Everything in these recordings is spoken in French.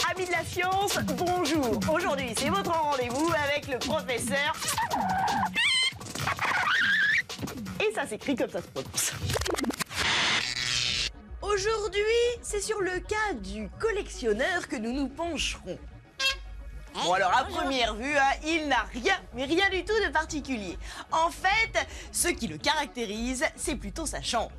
Amis de la science, bonjour. Aujourd'hui, c'est votre rendez-vous avec le professeur. Et ça s'écrit comme ça se prononce. Aujourd'hui, c'est sur le cas du collectionneur que nous nous pencherons. Bon alors à première vue, il n'a rien, mais rien du tout de particulier. En fait, ce qui le caractérise, c'est plutôt sa chambre.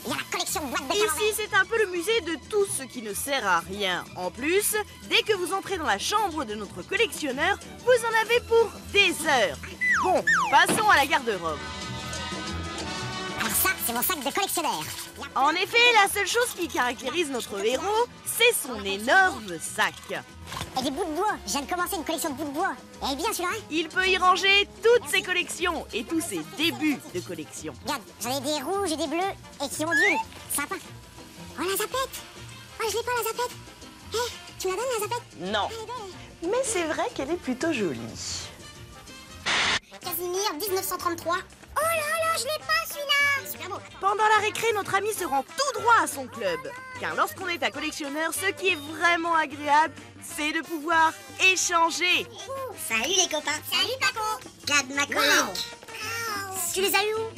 Il y a la collection de boîtes de Ici, c'est un peu le musée de tout ce qui ne sert à rien. En plus, dès que vous entrez dans la chambre de notre collectionneur, vous en avez pour des heures. Bon, passons à la garde-robe. Alors ça, c'est mon sac de collectionneur. En effet, la seule chose qui caractérise notre héros, c'est son énorme sac. Et des bouts de bois. Je viens de commencer une collection de bouts de bois. Et elle est bien celui-là, hein? Il peut y ranger toutes ses collections et tous ses débuts de collection. Regarde, j'en ai des rouges et des bleus et qui ondulent. Sympa. Oh, la zapette. Oh, je l'ai pas, la zapette. Hé, tu me la donnes, la zapette? Non, Elle est belle. mais c'est vrai qu'elle est plutôt jolie. Casimir, 1933. Oh là là, je l'ai pas celui-là. Super beau. Pendant la récré, notre ami se rend tout droit à son club. Car lorsqu'on est un collectionneur, ce qui est vraiment agréable, c'est de pouvoir échanger. Salut les copains. Salut Paco. Regarde ma collecte. Tu les as eu où?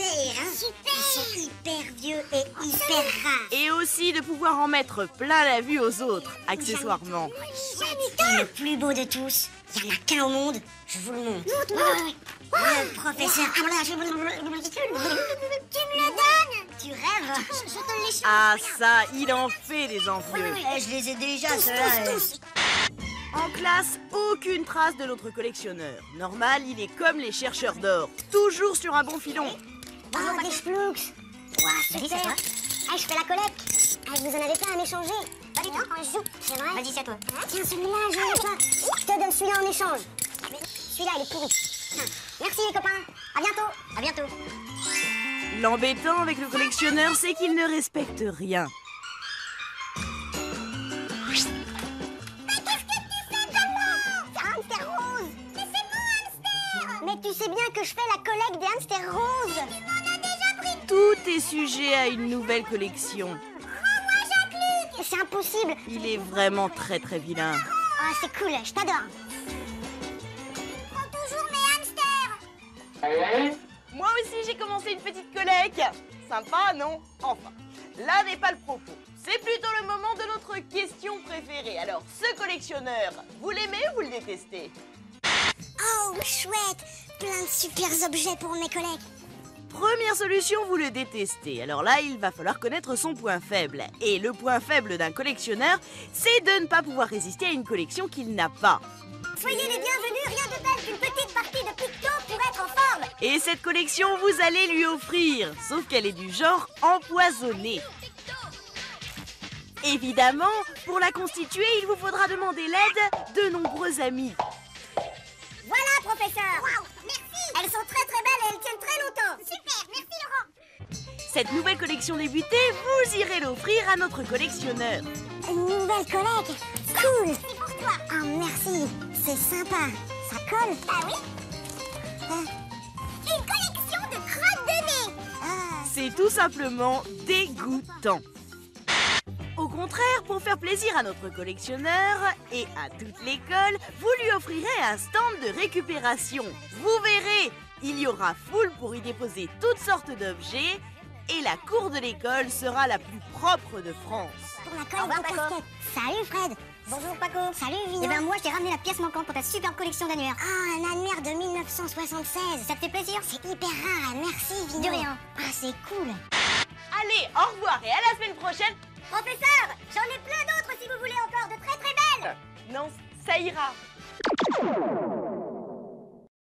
Super. Ils sont hyper vieux et hyper rares. Et aussi de pouvoir en mettre plein la vue aux autres, accessoirement. Et le plus beau de tous, il n'y en a qu'un au monde, je vous le montre. Le professeur. Tu me le donnes? Tu rêves? Je te l'échange. Ah ça, il en fait des envieux. Je les ai déjà, ceux-là. En classe, aucune trace de notre collectionneur. Normal, il est comme les chercheurs d'or, toujours sur un bon filon. Oh, des Splouks. Wow, super. Je fais la collecte. Vous en avez pas à m'échanger? Pas du tout. Je joue. C'est vrai? Vas-y, c'est à toi. Tiens, celui-là, je l'ai pas. Je te donne celui-là en échange. Celui-là, il est pourri. Tiens. Merci les copains. À bientôt. À bientôt. L'embêtant avec le collectionneur, c'est qu'il ne respecte rien. Mais tu sais bien que je fais la collecte des hamsters roses. Tu m'en as déjà pris. Tout est sujet à une nouvelle collection. Rends-moi Jacques-Luc. C'est impossible. Il est vraiment très très vilain. Ah, c'est cool, je t'adore. Prends toujours mes hamsters. Moi aussi, j'ai commencé une petite collecte. Sympa, non? Enfin, là n'est pas le propos. C'est plutôt le moment de notre question préférée. Alors, ce collectionneur, vous l'aimez ou vous le détestez? Oh, chouette. Plein de super objets pour mes collègues. Première solution, vous le détestez. Alors là, il va falloir connaître son point faible. Et le point faible d'un collectionneur, c'est de ne pas pouvoir résister à une collection qu'il n'a pas. Soyez les bienvenus, rien de tel qu'une petite partie de picto pour être en forme. Et cette collection, vous allez lui offrir, sauf qu'elle est du genre empoisonnée. Évidemment, pour la constituer, il vous faudra demander l'aide de nombreux amis. Voilà, professeur. Waouh, merci. Elles sont très très belles et elles tiennent très longtemps. Super, merci Laurent. Cette nouvelle collection débutée, vous irez l'offrir à notre collectionneur. Une nouvelle collègue. Cool. C'est pour toi. Ah, merci. C'est sympa. Ça colle? Ah oui. Une collection de crottes de nez. C'est tout simplement dégoûtant. Au contraire, pour faire plaisir à notre collectionneur et à toute l'école, vous lui offrirez un stand de récupération. Vous verrez, il y aura foule pour y déposer toutes sortes d'objets et la cour de l'école sera la plus propre de France. Pour la collecte de casquettes. Salut Fred. Bonjour Paco. Salut Vino. Eh ben moi je t'ai ramené la pièce manquante pour ta super collection d'annuaires. Ah, un annuaire de 1976. Ça te fait plaisir? C'est hyper rare, merci Vino. De rien. Ah, c'est cool. Allez, au revoir et à la semaine prochaine. Professeur, j'en ai plein d'autres si vous voulez encore de très très belles. Non, ça ira.